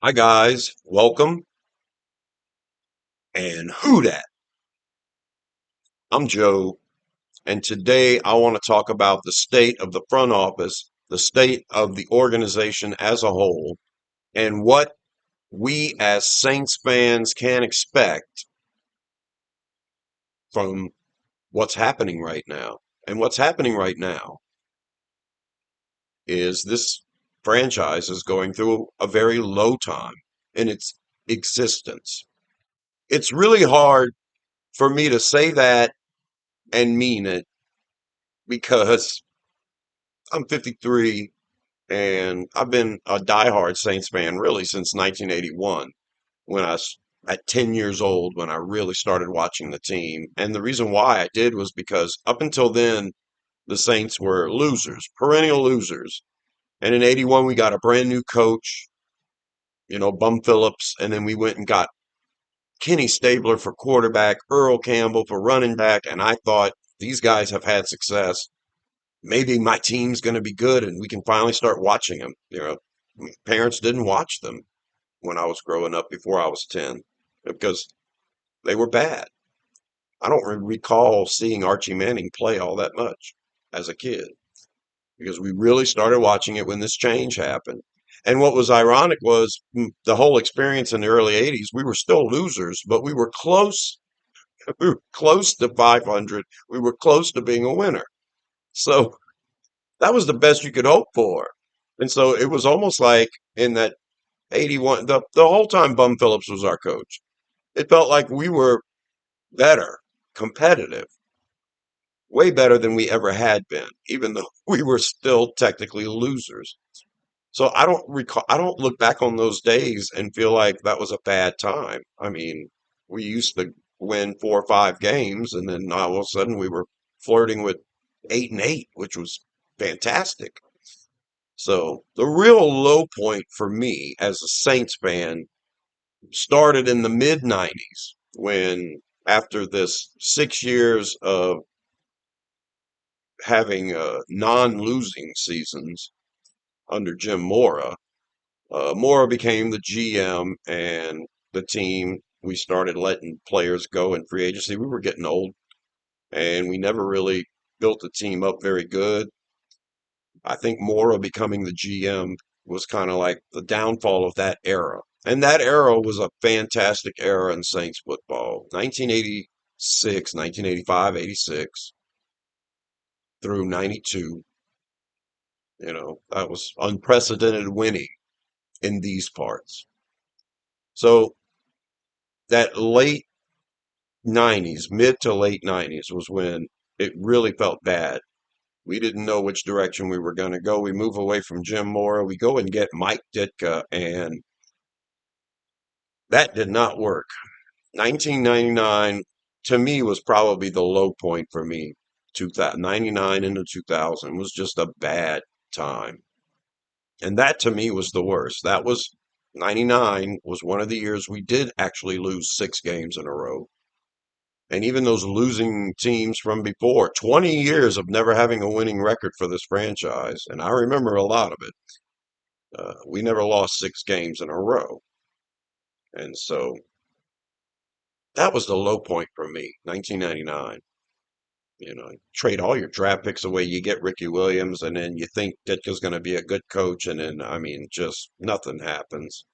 Hi guys, welcome and who dat? I'm Joe, and today I want to talk about the state of the front office, the state of the organization as a whole, and what we as Saints fans can expect from what's happening right now. And what's happening right now is this franchise is going through a very low time in its existence. It's really hard for me to say that and mean it because I'm 53 and I've been a diehard Saints fan really since 1981 when I was at 10 years old when I really started watching the team. And the reason why I did was because up until then, the Saints were losers, perennial losers. And in 81, we got a brand new coach, Bum Phillips. And then we went and got Kenny Stabler for quarterback, Earl Campbell for running back. And I thought these guys have had success. Maybe my team's going to be good and we can finally start watching them. Parents didn't watch them when I was growing up before I was 10 because they were bad. I don't recall seeing Archie Manning play all that much as a kid because we really started watching it when this change happened. And what was ironic was the whole experience in the early 80s, we were still losers, but we were close. We were close to 500. We were close to being a winner. So that was the best you could hope for. And so it was almost like in that 81, the whole time Bum Phillips was our coach. It felt like we were better, competitive, way better than we ever had been, even though we were still technically losers. So I don't look back on those days and feel like that was a bad time. I mean, we used to win 4 or 5 games and then all of a sudden we were flirting with 8-8, which was fantastic. So the real low point for me as a Saints fan started in the mid 90s when after this 6 years of having non-losing seasons under Jim Mora, Mora became the GM and the team. We started letting players go in free agency. We were getting old and we never really built the team up very good. I think Mora becoming the GM was kind of like the downfall of that era. And that era was a fantastic era in Saints football. 1986, 1985, 86 through 92. That was unprecedented winning in these parts. So that late 90s, mid to late 90s was when it really felt bad. We didn't know which direction we were going to go. We move away from Jim Mora. We go and get Mike Ditka, and that did not work. 1999 to me was probably the low point for me. 99 into 2000 was just a bad time. And that to me was the worst. That was 99 was one of the years we did actually lose 6 games in a row. And even those losing teams from before, 20 years of never having a winning record for this franchise. And I remember a lot of it. We never lost 6 games in a row. And so that was the low point for me, 1999. Trade all your draft picks away. You get Ricky Williams, and then you think Ditka's going to be a good coach, and then, I mean, just nothing happens.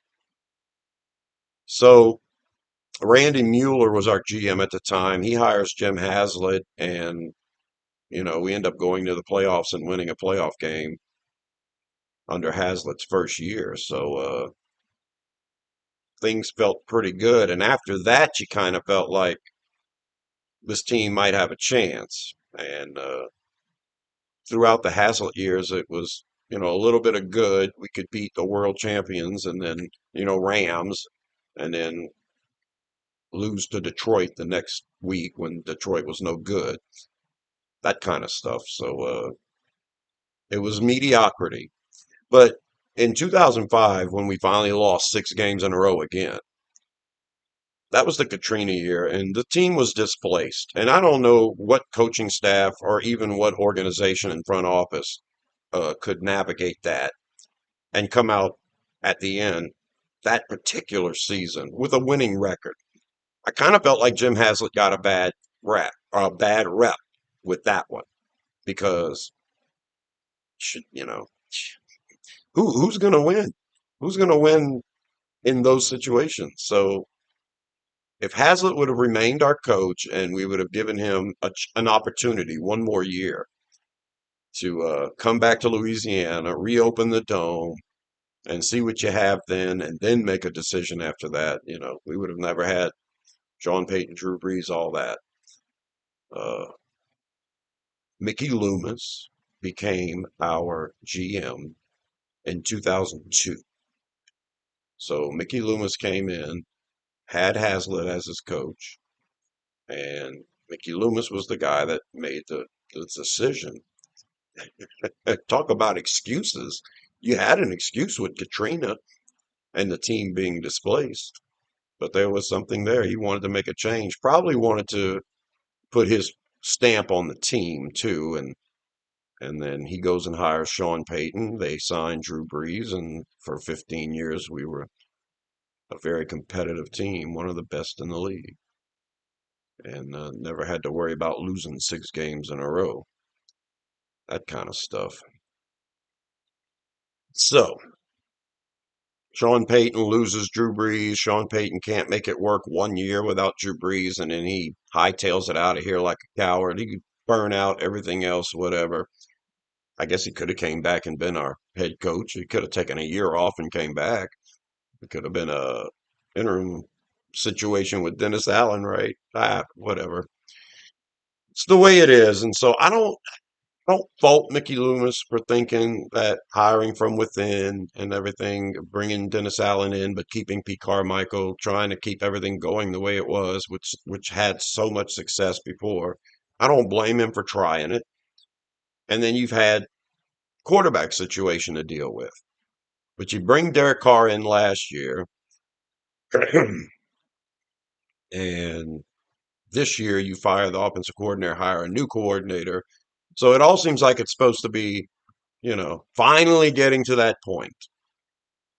So Randy Mueller was our GM at the time. He hires Jim Haslett, and, we end up going to the playoffs and winning a playoff game under Haslett's first year. So things felt pretty good. And after that, you kind of felt like this team might have a chance. And throughout the Haslett years, it was, a little bit of good. We could beat the world champions and then, Rams, and then lose to Detroit the next week when Detroit was no good. That kind of stuff. So it was mediocrity. But in 2005, when we finally lost 6 games in a row again, that was the Katrina year, and the team was displaced. And I don't know what coaching staff or even what organization in front office could navigate that and come out at the end that particular season with a winning record. I kind of felt like Jim Haslett got a bad rap or a bad rep with that one because you know who's going to win? Who's going to win in those situations? So if Haslett would have remained our coach and we would have given him an opportunity, one more year to come back to Louisiana, reopen the dome, and see what you have then, and then make a decision after that, we would have never had Sean Payton, Drew Brees, all that. Uh, Mickey Loomis became our GM in 2002. So Mickey Loomis came in, had Haslett as his coach, and Mickey Loomis was the guy that made the decision. Talk about excuses. You had an excuse with Katrina and the team being displaced, but there was something there. He wanted to make a change, probably wanted to put his stamp on the team too, and then he goes and hires Sean Payton. They signed Drew Brees, and for 15 years we were a very competitive team, one of the best in the league, and never had to worry about losing 6 games in a row. That kind of stuff. So Sean Payton loses Drew Brees. Sean Payton can't make it work 1 year without Drew Brees, and then he hightails it out of here like a coward. He could burn out everything else, whatever. I guess he could have came back and been our head coach. He could have taken a year off and came back. It could have been a interim situation with Dennis Allen, right? Whatever. It's the way it is, and so I don't fault Mickey Loomis for thinking that hiring from within and everything, bringing Dennis Allen in, but keeping Pete Carmichael, trying to keep everything going the way it was, which had so much success before. I don't blame him for trying it. And then you've had quarterback situation to deal with. But you bring Derek Carr in last year, and this year you fire the offensive coordinator, hire a new coordinator. So it all seems like it's supposed to be, finally getting to that point.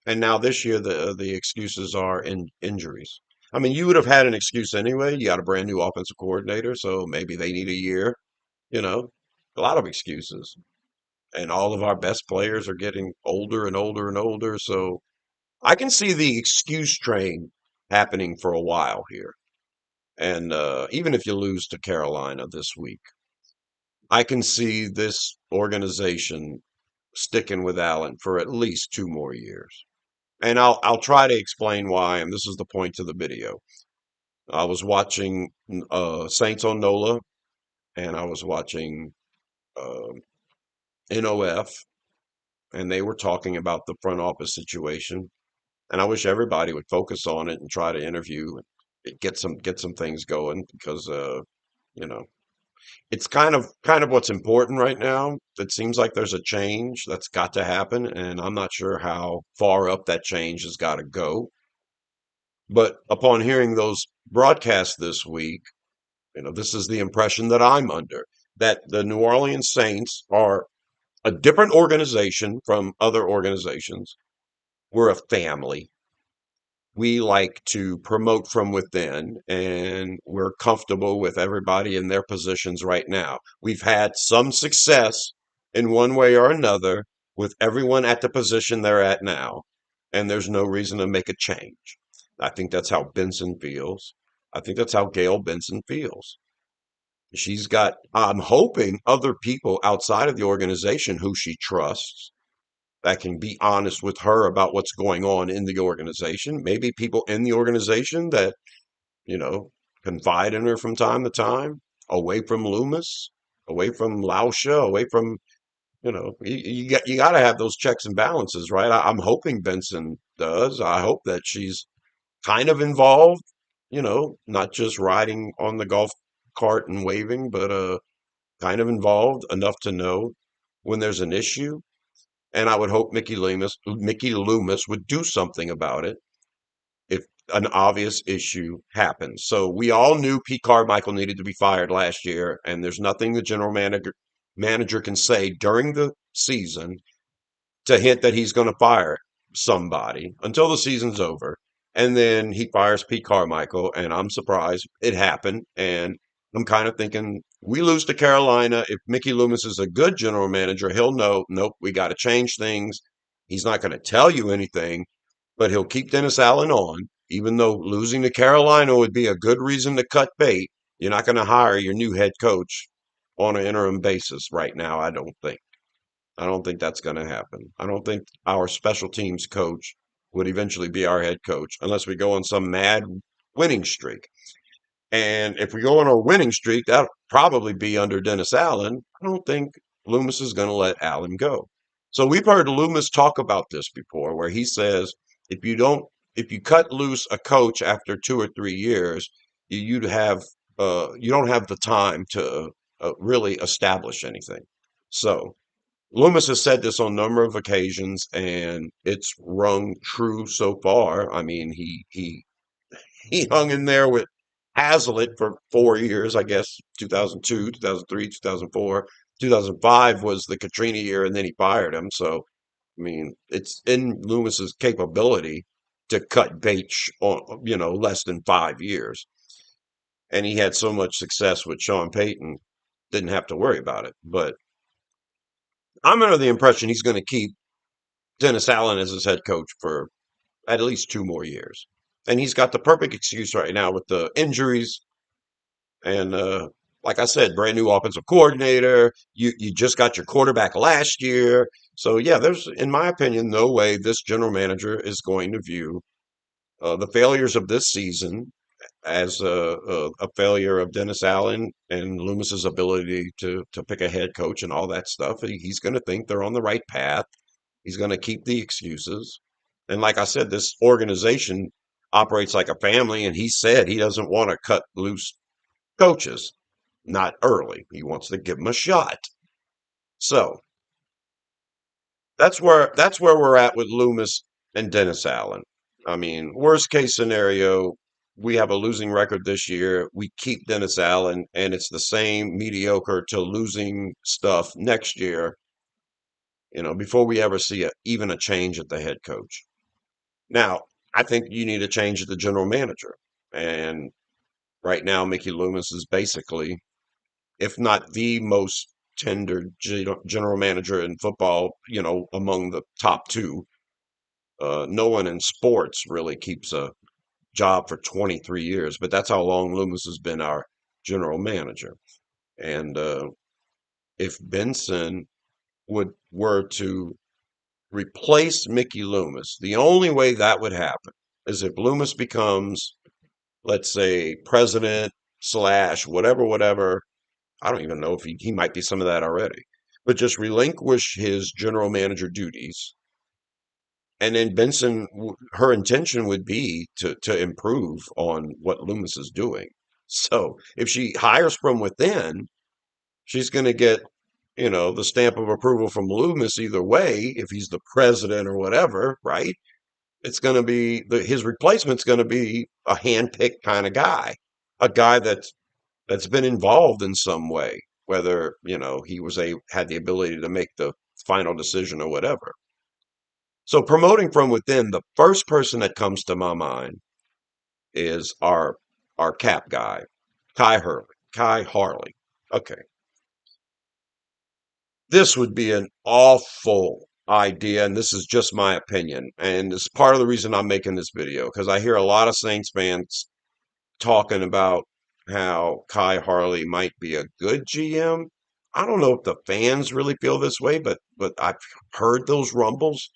And now this year the excuses are in injuries. I mean, you would have had an excuse anyway. You got a brand new offensive coordinator, so maybe they need a year, you know, a lot of excuses. And all of our best players are getting older and older and older. So I can see the excuse train happening for a while here. And even if you lose to Carolina this week, I can see this organization sticking with Allen for at least 2 more years. And I'll try to explain why, and this is the point to the video. I was watching Saints on NOLA, and I was watching uh, NOF, and they were talking about the front office situation. And I wish everybody would focus on it and try to interview and get some things going because you know it's kind of what's important right now. It seems like there's a change that's got to happen, and I'm not sure how far up that change has got to go. But upon hearing those broadcasts this week, this is the impression that I'm under, that the New Orleans Saints are a different organization from other organizations. We're a family. We like to promote from within, and we're comfortable with everybody in their positions right now. We've had some success in one way or another with everyone at the position they're at now, and there's no reason to make a change. I think that's how Benson feels. I think that's how Gail Benson feels. I'm hoping, other people outside of the organization who she trusts that can be honest with her about what's going on in the organization. Maybe people in the organization that, confide in her from time to time, away from Loomis, away from Lauscha, away from, you got to have those checks and balances, right? I'm hoping Benson does. I hope that she's kind of involved, not just riding on the golf cart and waving, but kind of involved enough to know when there's an issue. And I would hope Mickey Loomis would do something about it if an obvious issue happens. So we all knew Pete Carmichael needed to be fired last year, and there's nothing the general manager can say during the season to hint that he's going to fire somebody until the season's over. And then he fires Pete Carmichael, and I'm surprised it happened. And I'm kind of thinking we lose to Carolina. If Mickey Loomis is a good general manager, he'll know, nope, we got to change things. He's not going to tell you anything, but he'll keep Dennis Allen on, even though losing to Carolina would be a good reason to cut bait. You're not going to hire your new head coach on an interim basis right now, I don't think. I don't think that's going to happen. I don't think our special teams coach would eventually be our head coach unless we go on some mad winning streak. And if we go on a winning streak, that'll probably be under Dennis Allen. I don't think Loomis is going to let Allen go. So we've heard Loomis talk about this before, where he says if you don't, if you cut loose a coach after 2 or 3 years, you don't have the time to really establish anything. So Loomis has said this on a number of occasions, and it's rung true so far. I mean, he hung in there with Hazlitt for 4 years, I guess, 2002, 2003, 2004. 2005 was the Katrina year, and then he fired him. So, I mean, it's in Loomis's capability to cut bait on, less than 5 years. And he had so much success with Sean Payton, didn't have to worry about it. But I'm under the impression he's going to keep Dennis Allen as his head coach for at least 2 more years. And he's got the perfect excuse right now with the injuries. And like I said, brand new offensive coordinator. You just got your quarterback last year. So yeah, there's, in my opinion, no way this general manager is going to view the failures of this season as a failure of Dennis Allen and Loomis's ability to pick a head coach and all that stuff. He's going to think they're on the right path. He's going to keep the excuses. And like I said, this organization operates like a family, and he said he doesn't want to cut loose coaches, not early. He wants to give them a shot. So that's where we're at with Loomis and Dennis Allen. I mean, worst case scenario, we have a losing record this year. We keep Dennis Allen, and it's the same mediocre to losing stuff next year. Before we ever see even a change at the head coach. Now, I think you need a change at the general manager, and right now, Mickey Loomis is basically, if not the most tenured general manager in football, among the top two. No one in sports really keeps a job for 23 years, but that's how long Loomis has been our general manager. And if Benson were to replace Mickey Loomis, the only way that would happen is if Loomis becomes, let's say, president slash whatever, whatever. I don't even know if he might be some of that already, but just relinquish his general manager duties. And then Benson, her intention would be to improve on what Loomis is doing. So if she hires from within, she's going to get, the stamp of approval from Loomis either way, if he's the president or whatever, right? It's going to be his replacement's going to be a hand-picked kind of guy, a guy that's been involved in some way, whether, he had the ability to make the final decision or whatever. So promoting from within, the first person that comes to my mind is our cap guy, Kai Harley. Okay. This would be an awful idea, and this is just my opinion. And it's part of the reason I'm making this video, because I hear a lot of Saints fans talking about how Kai Harley might be a good GM. I don't know if the fans really feel this way, but I've heard those rumbles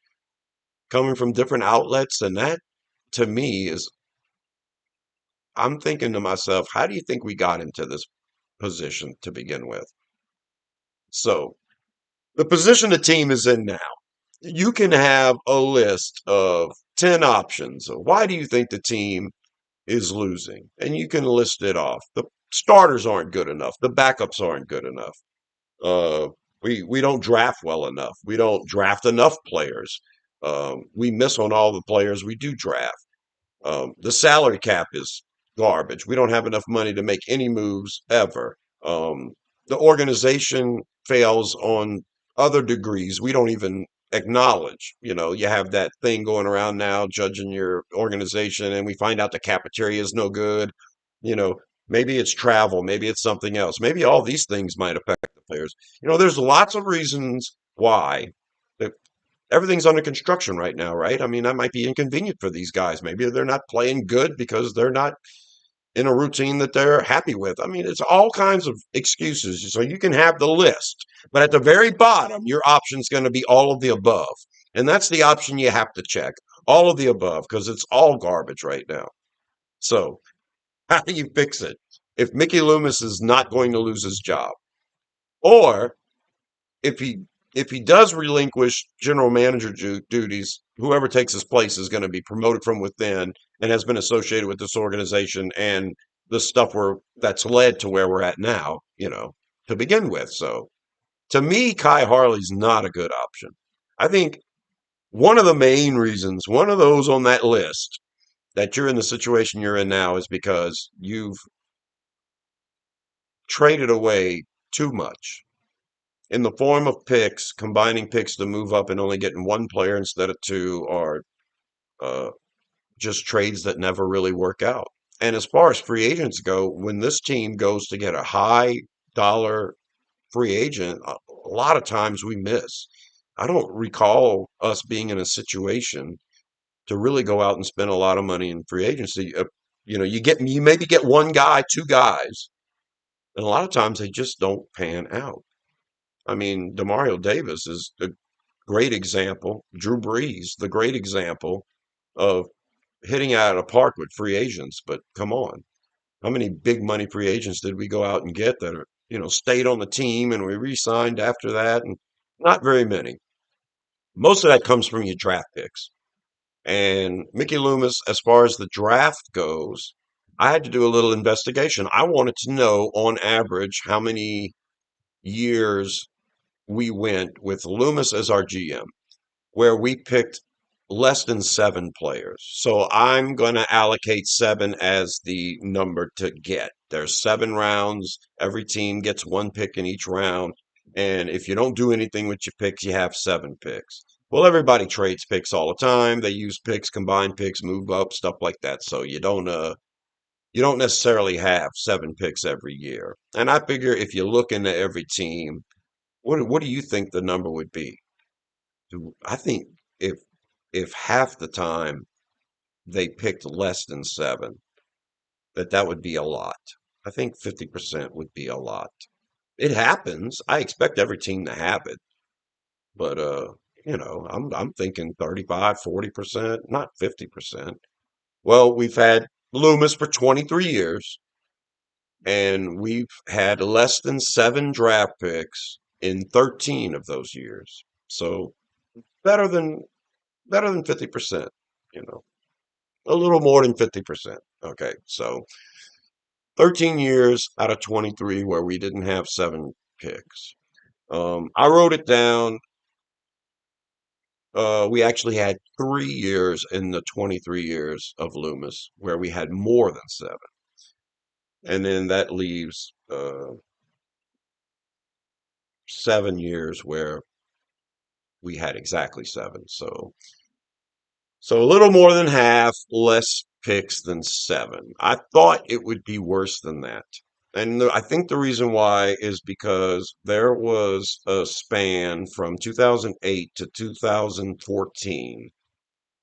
coming from different outlets, and that to me is, I'm thinking to myself, how do you think we got into this position to begin with? So the position the team is in now, you can have a list of 10 options. Why do you think the team is losing? And you can list it off. The starters aren't good enough. The backups aren't good enough. Uh, we don't draft well enough. We don't draft enough players. We miss on all the players we do draft. The salary cap is garbage. We don't have enough money to make any moves ever. The organization fails on other degrees. We don't even acknowledge. You have that thing going around now judging your organization, and we find out the cafeteria is no good. You know, maybe it's travel, maybe it's something else. Maybe all these things might affect the players. There's lots of reasons why that everything's under construction right now, right? I mean, that might be inconvenient for these guys. Maybe they're not playing good because they're not in a routine that they're happy with. I mean, it's all kinds of excuses. So you can have the list, but at the very bottom, your option's going to be all of the above. And that's the option you have to check. All of the above, because it's all garbage right now. So how do you fix it? If Mickey Loomis is not going to lose his job, or if he does relinquish general manager duties, whoever takes his place is going to be promoted from within and has been associated with this organization and the stuff that's led to where we're at now, to begin with. So to me, Kai Harley's not a good option. I think one of the main reasons, one of those on that list that you're in the situation you're in now is because you've traded away too much in the form of picks, combining picks to move up and only getting one player instead of two, are uh, just trades that never really work out. And as far as free agents go, when this team goes to get a high dollar free agent, a lot of times we miss. I don't recall us being in a situation to really go out and spend a lot of money in free agency. You maybe get one guy, two guys, and a lot of times they just don't pan out. I mean, Demario Davis is a great example. Drew Brees, the great example of hitting out of the park with free agents. But come on, how many big money free agents did we go out and get that are, stayed on the team and we re-signed after that? And not very many. Most of that comes from your draft picks. And Mickey Loomis, as far as the draft goes, I had to do a little investigation. I wanted to know on average how many years we went with Loomis as our GM, where we picked less than seven players. So I'm going to allocate seven as the number to get. There's 7 rounds. Every team gets one pick in each round. And if you don't do anything with your picks, you have 7 picks. Well, everybody trades picks all the time. They use picks, combine picks, move up, stuff like that. So you don't necessarily have 7 picks every year. And I figure if you look into every team, what do you think the number would be? I think if if half the time they picked less than seven, that would be a lot. I think 50% would be a lot. It happens. I expect every team to have it, but I'm thinking 35, 40%, not 50%. Well, we've had Loomis for 23 years, and we've had less than 7 draft picks in 13 of those years. So better than better than 50%, you know. A little more than 50%. Okay, so 13 years out of 23 where we didn't have 7 picks. I wrote it down. We actually had 3 years in the 23 years of Loomis where we had more than seven. And then that leaves 7 years where we had exactly seven. So a little more than half, less picks than seven. I thought it would be worse than that. And I think the reason why is because there was a span from 2008 to 2014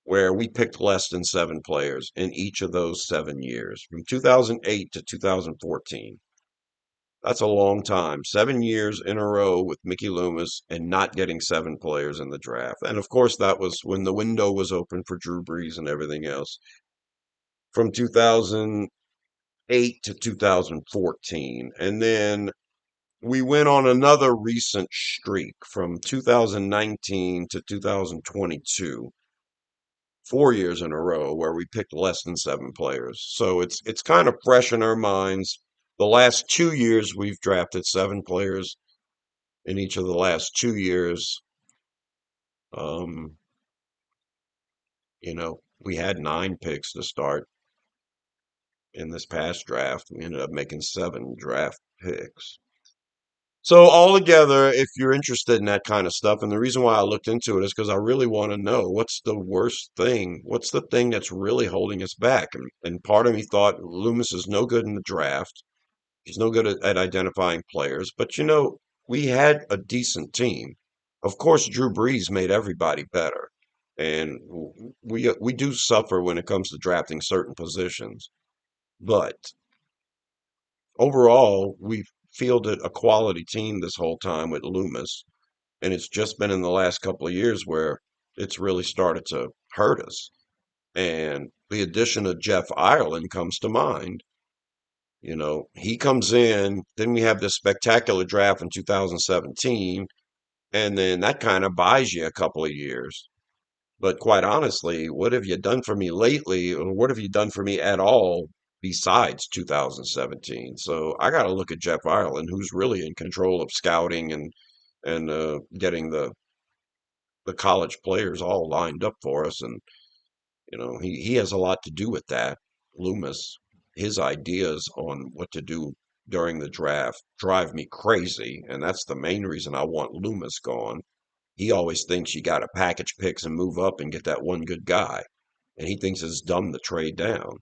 where we picked less than 7 players in each of those 7 years, from 2008 to 2014. That's a long time. 7 years in a row with Mickey Loomis and not getting 7 players in the draft. And of course, that was when the window was open for Drew Brees and everything else. From 2008 to 2014. And then we went on another recent streak from 2019 to 2022, 4 years in a row where we picked less than 7 players. So it's kind of fresh in our minds. The last 2 years we've drafted 7 players in each of the last 2 years. Um, we had 9 picks to start in this past draft. We ended up making 7 draft picks. So altogether, if you're interested in that kind of stuff, and the reason why I looked into it is because I really want to know what's the worst thing, what's the thing that's really holding us back. And part of me thought Loomis is no good in the draft. He's no good at identifying players. But we had a decent team. Of course, Drew Brees made everybody better, and we do suffer when it comes to drafting certain positions. But overall, we've fielded a quality team this whole time with Loomis. And it's just been in the last couple of years where it's really started to hurt us. And the addition of Jeff Ireland comes to mind. He comes in, then we have this spectacular draft in 2017, and then that kind of buys you a couple of years. But quite honestly, what have you done for me lately, or what have you done for me at all besides 2017? So I got to look at Jeff Ireland, who's really in control of scouting and getting the college players all lined up for us. And, he has a lot to do with that. Loomis, his ideas on what to do during the draft drive me crazy. And that's the main reason I want Loomis gone. He always thinks you got to package picks and move up and get that one good guy. And he thinks it's dumb to trade down.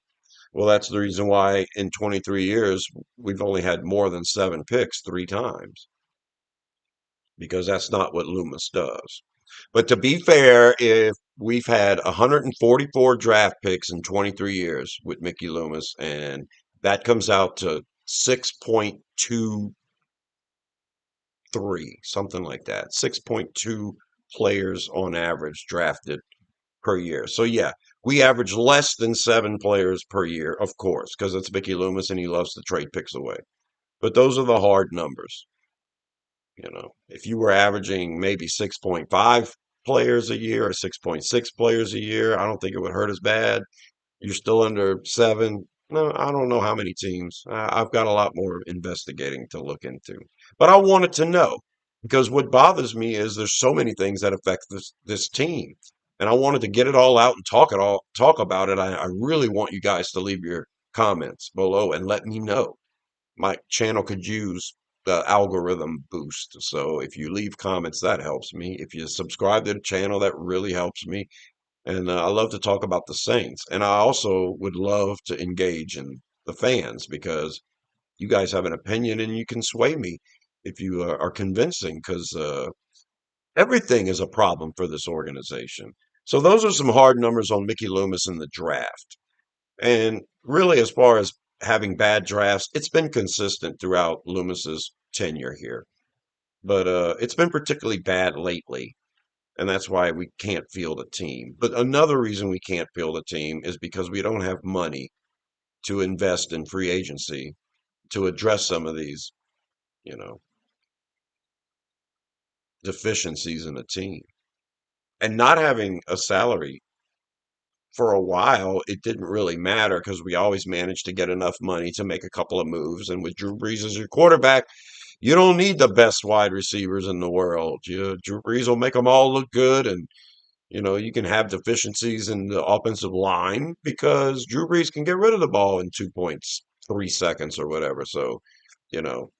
Well, that's the reason why in 23 years, we've only had more than 7 picks 3 times, because that's not what Loomis does. But to be fair, if we've had 144 draft picks in 23 years with Mickey Loomis, and that comes out to 6.23, something like that. 6.2 players on average drafted per year. So yeah, we average less than 7 players per year, of course, because it's Mickey Loomis and he loves to trade picks away. But those are the hard numbers. If you were averaging maybe 6.5 players a year or 6.6 players a year, I don't think it would hurt as bad. You're still under 7. No, I don't know how many teams. I've got a lot more investigating to look into. But I wanted to know, because what bothers me is there's so many things that affect this team. And I wanted to get it all out and talk about it. I really want you guys to leave your comments below and let me know. My channel could use the algorithm boost. So if you leave comments, that helps me. If you subscribe to the channel, that really helps me. And I love to talk about the Saints. And I also would love to engage in the fans, because you guys have an opinion and you can sway me if you are convincing, because everything is a problem for this organization. So those are some hard numbers on Mickey Loomis in the draft. And really, as far as having bad drafts, it's been consistent throughout Loomis's tenure here. But it's been particularly bad lately, and that's why we can't field a team. But another reason we can't field a team is because we don't have money to invest in free agency to address some of these, you know, deficiencies in the team. And not having a salary for a while, it didn't really matter because we always managed to get enough money to make a couple of moves. And with Drew Brees as your quarterback, you don't need the best wide receivers in the world. Drew Brees will make them all look good, and you can have deficiencies in the offensive line because Drew Brees can get rid of the ball in 2.3 seconds or whatever. So, you know,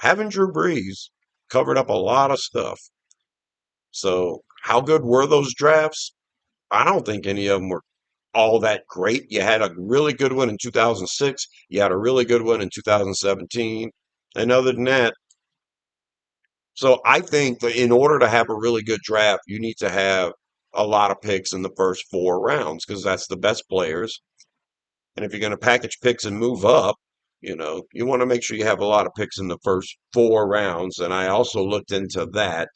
having Drew Brees covered up a lot of stuff. So, how good were those drafts? I don't think any of them were all that great. You had a really good one in 2006. You had a really good one in 2017. And other than that, so I think that in order to have a really good draft, you need to have a lot of picks in the first 4 rounds, because that's the best players. And if you're going to package picks and move up, you want to make sure you have a lot of picks in the first 4 rounds. And I also looked into that.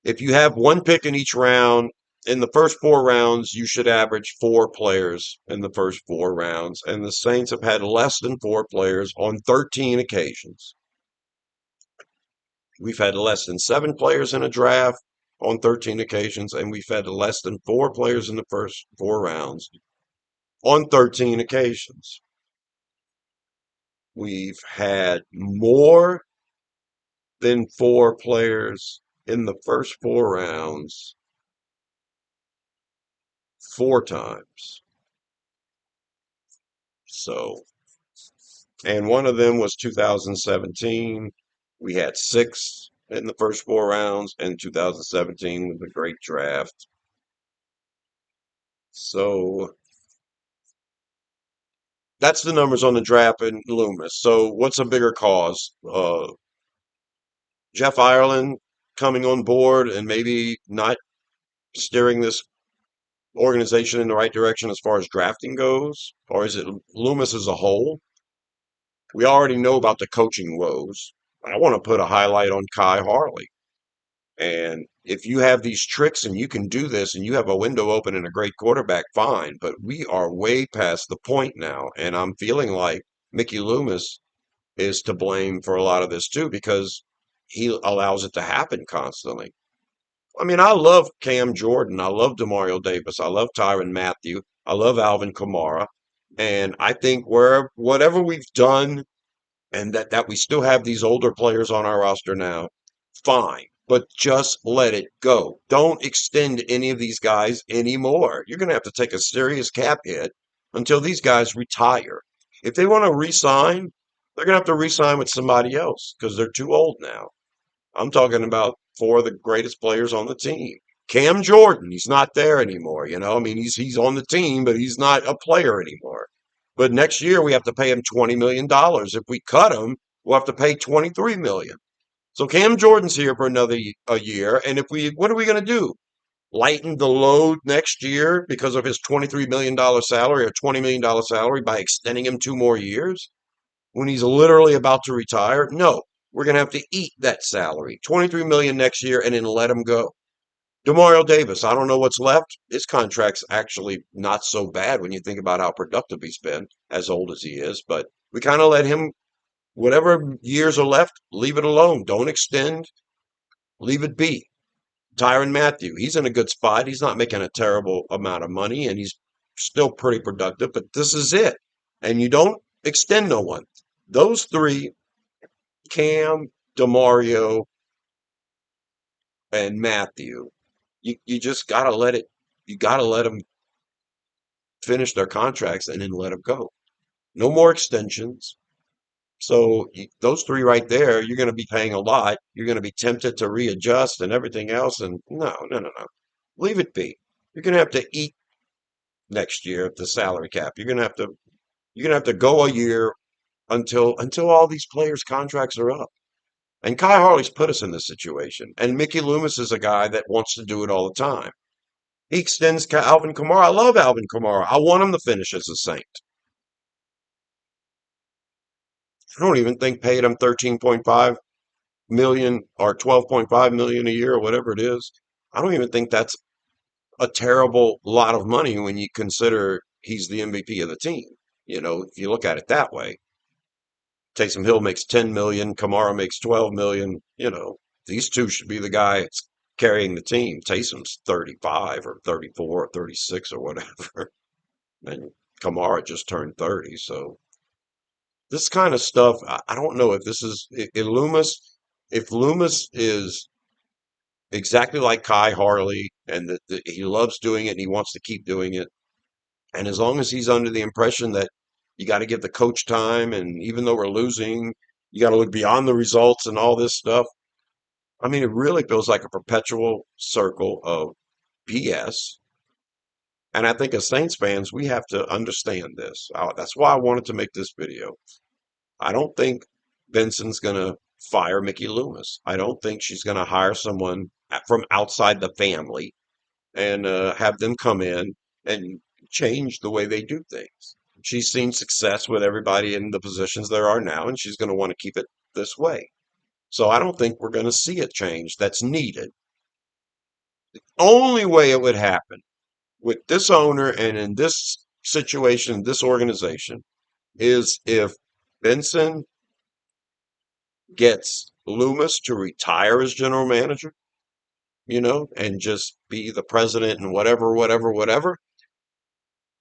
If you have one pick in each round, in the first 4 rounds, you should average 4 players in the first 4 rounds. And the Saints have had less than 4 players on 13 occasions. We've had less than 7 players in a draft on 13 occasions, and we've had less than 4 players in the first 4 rounds on 13 occasions. We've had more than 4 players in the first 4 rounds 4 times. So, and one of them was 2017. We had six in the first four rounds, and 2017 was a great draft. So that's the numbers on the draft in Loomis. So what's a bigger cause? Jeff Ireland coming on board and maybe not steering this organization in the right direction as far as drafting goes? Or is it Loomis as a whole? We already know about the coaching woes. I want to put a highlight on Kai Harley. And if you have these tricks and you can do this and you have a window open and a great quarterback, fine. But we are way past the point now. And I'm feeling like Mickey Loomis is to blame for a lot of this too, because he allows it to happen constantly. I mean, I love Cam Jordan. I love Demario Davis. I love Tyrann Mathieu. I love Alvin Kamara. And I think whatever we've done and that we still have these older players on our roster now, fine. But just let it go. Don't extend any of these guys anymore. You're going to have to take a serious cap hit until these guys retire. If they want to re-sign, they're going to have to re-sign with somebody else because they're too old now. I'm talking about four of the greatest players on the team. Cam Jordan, he's not there anymore. I mean, he's on the team, but he's not a player anymore. But next year we have to pay him $20 million. If we cut him, we'll have to pay $23 million. So Cam Jordan's here for another a year, and what are we going to do? Lighten the load next year because of his $23 million salary or $20 million salary by extending him 2 more years when he's literally about to retire? No, we're going to have to eat that salary, $23 million next year, and then let him go. Demario Davis, I don't know what's left. His contract's actually not so bad when you think about how productive he's been, as old as he is. But we kind of let him, whatever years are left, leave it alone. Don't extend, leave it be. Tyrann Mathieu, he's in a good spot. He's not making a terrible amount of money, and he's still pretty productive. But this is it, and you don't extend no one. Those three, Cam, Demario, and Mathieu, you just gotta let it. You gotta let them finish their contracts and then let them go. No more extensions. So those three right there, you're going to be paying a lot. You're going to be tempted to readjust and everything else. And no, no, no, no. Leave it be. You're going to have to eat next year at the salary cap. You're going to have to go a year until all these players' contracts are up. And Kai Harley's put us in this situation. And Mickey Loomis is a guy that wants to do it all the time. He extends Alvin Kamara. I love Alvin Kamara. I want him to finish as a Saint. I don't even think paid him 13.5 million or 12.5 million a year or whatever it is. I don't even think that's a terrible lot of money when you consider he's the MVP of the team. If you look at it that way. Taysom Hill makes 10 million, Kamara makes 12 million. These two should be the guys carrying the team. Taysom's 35 or 34 or 36 or whatever. And Kamara just turned 30. So this kind of stuff, I don't know if this is if Loomis is exactly like Kai Harley and that he loves doing it and he wants to keep doing it. And as long as he's under the impression that you got to give the coach time, and even though we're losing, you got to look beyond the results and all this stuff. I mean, it really feels like a perpetual circle of BS. And I think as Saints fans, we have to understand this. That's why I wanted to make this video. I don't think Benson's going to fire Mickey Loomis. I don't think she's going to hire someone from outside the family and have them come in and change the way they do things. She's seen success with everybody in the positions there are now, and she's going to want to keep it this way. So I don't think we're going to see a change that's needed. Only way it would happen with this owner and in this situation, this organization, is if Benson gets Loomis to retire as general manager, and just be the president and whatever, whatever, whatever,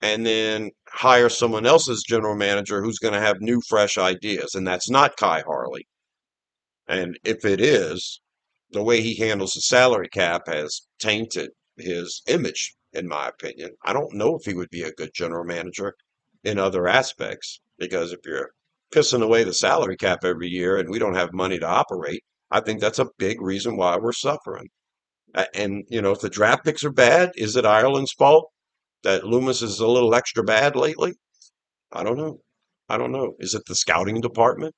and then hire someone else as general manager who's going to have new, fresh ideas. And that's not Kai Harley. And if it is, the way he handles the salary cap has tainted his image, in my opinion. I don't know if he would be a good general manager in other aspects, because if you're pissing away the salary cap every year and we don't have money to operate. I think that's a big reason why we're suffering. And, if the draft picks are bad, is it Ireland's fault that Loomis is a little extra bad lately? I don't know. I don't know. Is it the scouting department?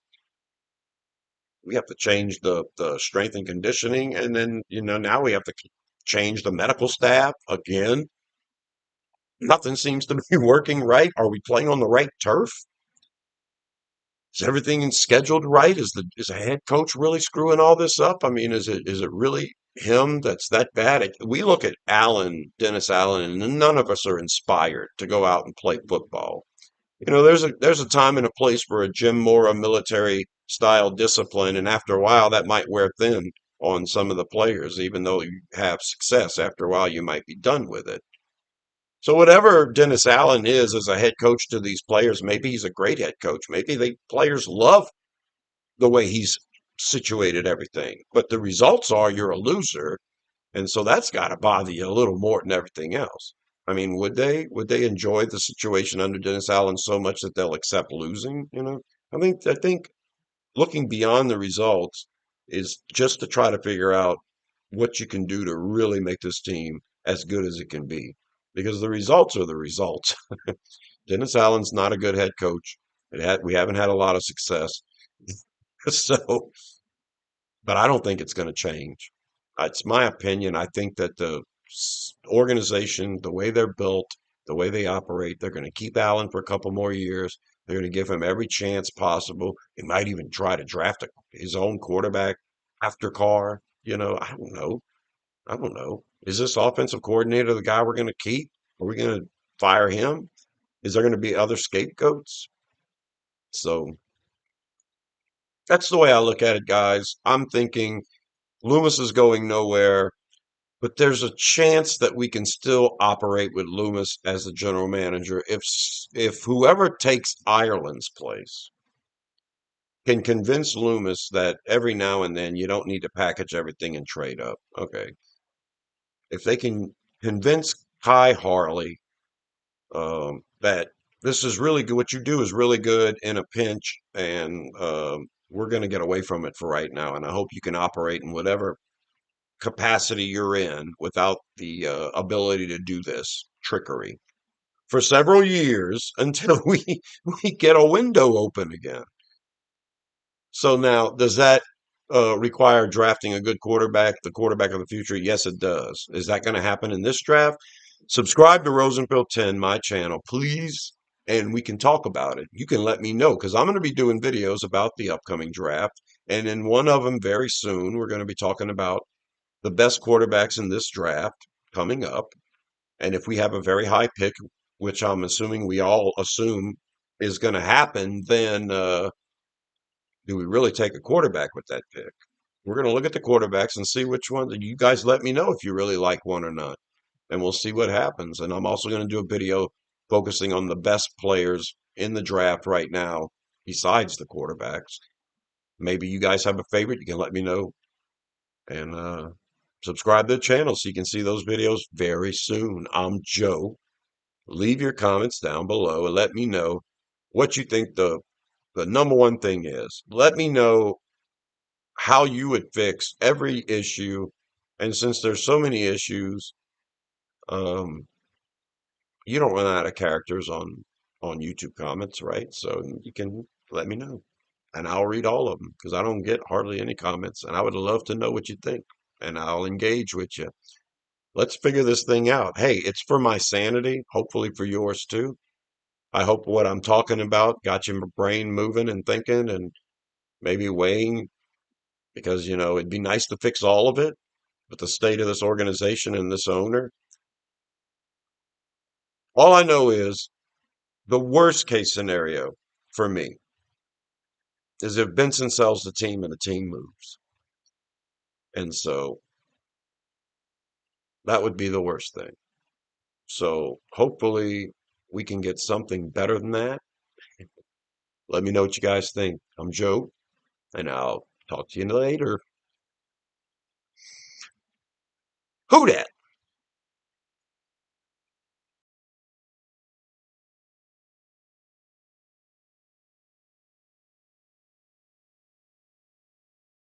We have to change the strength and conditioning. And then, now we have to change the medical staff again. Nothing seems to be working right. Are we playing on the right turf? Is everything scheduled right? Is a head coach really screwing all this up? I mean, is it really him that's that bad? We look at Dennis Allen, and none of us are inspired to go out and play football. There's a time and a place for a Jim Mora military style discipline, and after a while, that might wear thin on some of the players. Even though you have success, after a while, you might be done with it. So whatever Dennis Allen is as a head coach to these players, maybe he's a great head coach. Maybe the players love the way he's situated everything. But the results are you're a loser, and so that's got to bother you a little more than everything else. I mean, would they enjoy the situation under Dennis Allen so much that they'll accept losing? I think looking beyond the results is just to try to figure out what you can do to really make this team as good as it can be. Because the results are the results. Dennis Allen's not a good head coach. We haven't had a lot of success. So, but I don't think it's going to change. It's my opinion. I think that the organization, the way they're built, the way they operate, they're going to keep Allen for a couple more years. They're going to give him every chance possible. They might even try to draft his own quarterback after Carr. I don't know. I don't know. Is this offensive coordinator the guy we're going to keep? Are we going to fire him? Is there going to be other scapegoats? So that's the way I look at it, guys. I'm thinking Loomis is going nowhere, but there's a chance that we can still operate with Loomis as the general manager if whoever takes Ireland's place can convince Loomis that every now and then you don't need to package everything and trade up. Okay. If they can convince Kai Harley that this is really good, what you do is really good in a pinch, and we're going to get away from it for right now. And I hope you can operate in whatever capacity you're in without the ability to do this trickery for several years until we get a window open again. So now, does that require drafting a good quarterback, the quarterback of the future? Yes, it does. Is that going to happen in this draft? Subscribe to Rosenfield 10, my channel, please, and we can talk about it. You can let me know because I'm going to be doing videos about the upcoming draft. And in one of them, very soon, we're going to be talking about the best quarterbacks in this draft coming up. And if we have a very high pick, which I'm assuming we all assume is going to happen, then do we really take a quarterback with that pick? We're going to look at the quarterbacks and see which one. You guys let me know if you really like one or not, and we'll see what happens. And I'm also going to do a video focusing on the best players in the draft right now, besides the quarterbacks. Maybe you guys have a favorite. You can let me know. And subscribe to the channel so you can see those videos very soon. I'm Joe. Leave your comments down below and let me know what you think the number one thing is. Let me know how you would fix every issue. And since there's so many issues, um, you don't run out of characters on YouTube comments, right? So you can let me know, and I'll read all of them because I don't get hardly any comments, and I would love to know what you think, and I'll engage with you. Let's figure this thing out. Hey, it's for my sanity, hopefully for yours too. I hope what I'm talking about got your brain moving and thinking and maybe weighing because, it'd be nice to fix all of it, but the state of this organization and this owner, all I know is the worst case scenario for me is if Benson sells the team and the team moves. And so that would be the worst thing. So hopefully we can get something better than that. Let me know what you guys think. I'm Joe, and I'll talk to you later. Who dat?